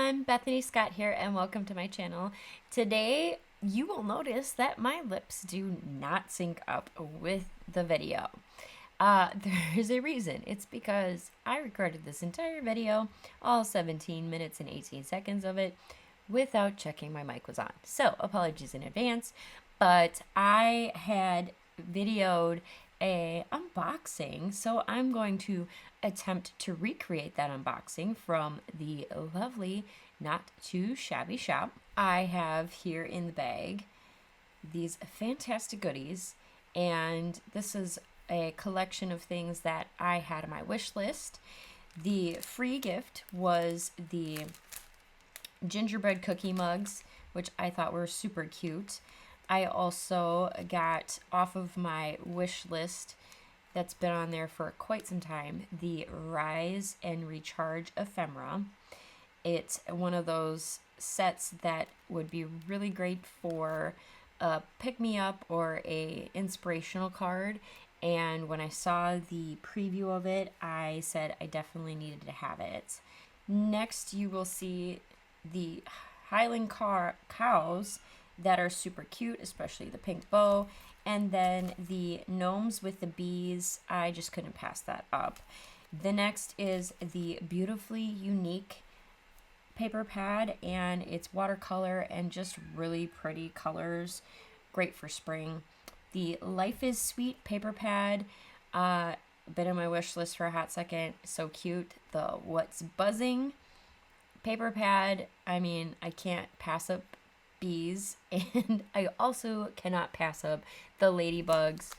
everyone, Bethany Scott here and welcome to my channel. Today you will notice that my lips do not sync up with the video. There is a reason. It's because I recorded this entire video, all 17 minutes and 18 seconds of it, without checking my mic was on. So apologies in advance, but I had videoed a unboxing, so I'm going to attempt to recreate that unboxing from the lovely Not Too Shabby shop. I have here in the bag these fantastic goodies, and this is a collection of things that I had on my wish list. The free gift was the gingerbread cookie mugs, which I thought were super cute. I also got off of my wish list that's been on there for quite some time, the Rise and Recharge ephemera. It's one of those sets that would be really great for a pick-me-up or a inspirational card. And when I saw the preview of it, I said I definitely needed to have it. Next, you will see the Highland cows that are super cute, especially the pink bow. And then the gnomes with the bees, I just couldn't pass that up. The next is the beautifully unique paper pad, and it's watercolor and just really pretty colors, great for spring. The Life is Sweet paper pad, been on my wish list for a hot second, so cute. The What's Buzzing paper pad, I mean, I can't pass up bees, and I also cannot pass up the ladybugs.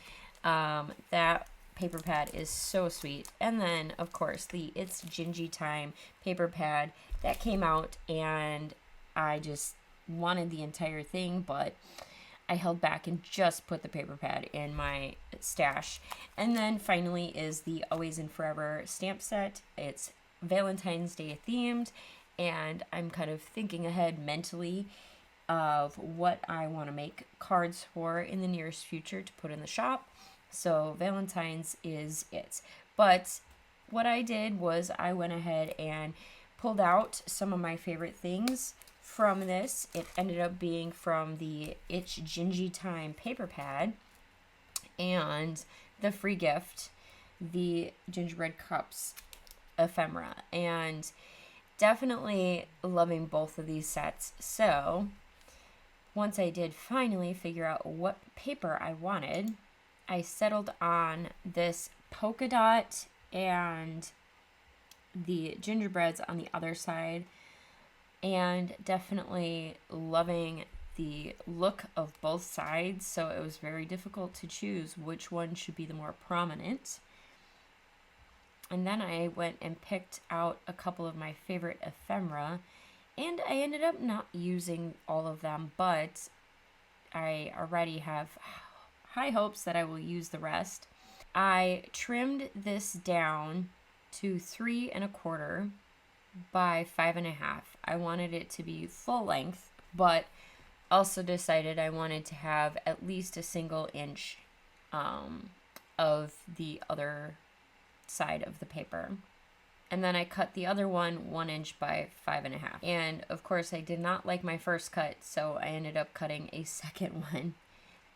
That paper pad is so sweet. And then of course the It's Gingy Time paper pad that came out, and I just wanted the entire thing, but I held back and just put the paper pad in my stash. And then finally is the Always and Forever stamp set. It's Valentine's Day themed, and I'm kind of thinking ahead mentally of what I want to make cards for in the nearest future to put in the shop. So Valentine's is it. But what I did was I went ahead and pulled out some of my favorite things from this. It ended up being from the It's Gingy Time paper pad and the free gift, the gingerbread cups ephemera. And definitely loving both of these sets. So once I did finally figure out what paper I wanted, I settled on this polka dot and the gingerbreads on the other side, and definitely loving the look of both sides, so it was very difficult to choose which one should be the more prominent. And then I went and picked out a couple of my favorite ephemera, and I ended up not using all of them, but I already have high hopes that I will use the rest. I trimmed this down to 3 1/4 by 5 1/2. I wanted it to be full length, but also decided I wanted to have at least a single inch of the other side of the paper. And then I cut the other one 1 inch by 5 1/2. And of course I did not like my first cut, so I ended up cutting a second one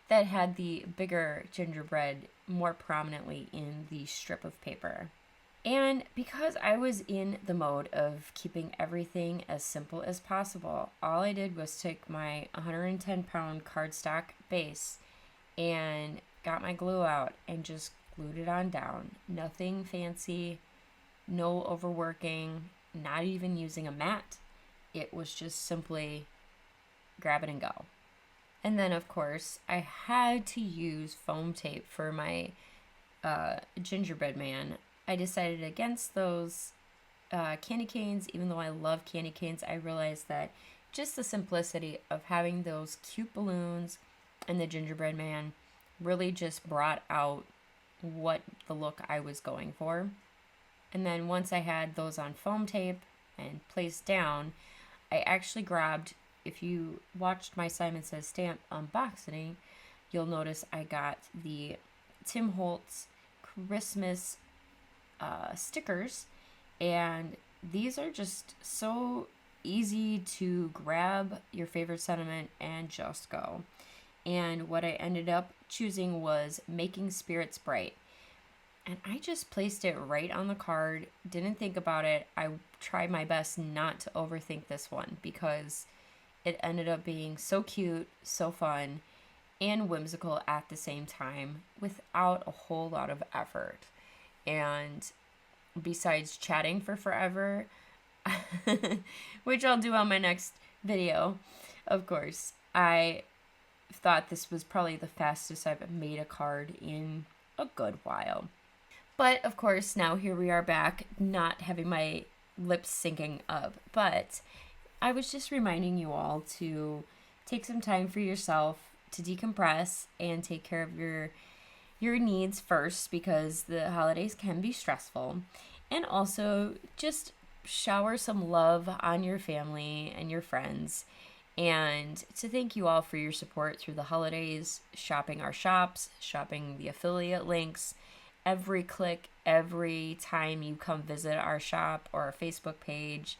that had the bigger gingerbread more prominently in the strip of paper. And because I was in the mode of keeping everything as simple as possible, all I did was take my 110-pound cardstock base and got my glue out and just glued it on down. Nothing fancy, no overworking, not even using a mat. It was just simply grab it and go. And then of course I had to use foam tape for my gingerbread man. I decided against those candy canes. Even though I love candy canes, I realized that just the simplicity of having those cute balloons and the gingerbread man really just brought out what the look I was going for. And then once I had those on foam tape and placed down, I actually grabbed, if you watched my Simon Says Stamp unboxing, you'll notice I got the Tim Holtz Christmas stickers, and these are just so easy to grab your favorite sentiment and just go. And what I ended up choosing was Making Spirits Bright. And I just placed it right on the card, didn't think about it. I tried my best not to overthink this one because it ended up being so cute, so fun, and whimsical at the same time without a whole lot of effort. And besides chatting for forever, which I'll do on my next video, of course, I thought this was probably the fastest I've made a card in a good while. But of course, now here we are back, not having my lips syncing up. But I was just reminding you all to take some time for yourself to decompress and take care of your needs first, because the holidays can be stressful. And also just shower some love on your family and your friends. And to thank you all for your support through the holidays, shopping our shops, shopping the affiliate links. Every click, every time you come visit our shop or our Facebook page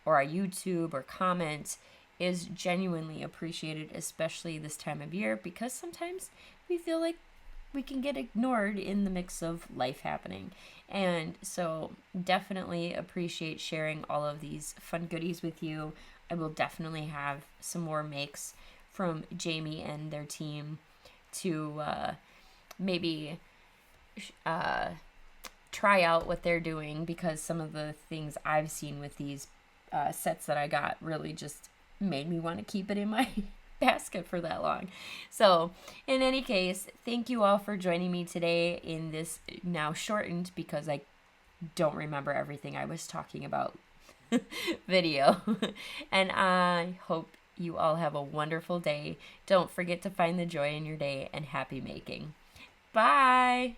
or our YouTube or comment is genuinely appreciated, especially this time of year, because sometimes we feel like we can get ignored in the mix of life happening. And so definitely appreciate sharing all of these fun goodies with you. I will definitely have some more makes from Jamie and their team to maybe try out what they're doing, because some of the things I've seen with these sets that I got really just made me want to keep it in my basket for that long. So in any case, thank you all for joining me today in this now shortened, because I don't remember everything I was talking about, video. And I hope you all have a wonderful day. Don't forget to find the joy in your day, and happy making. Bye!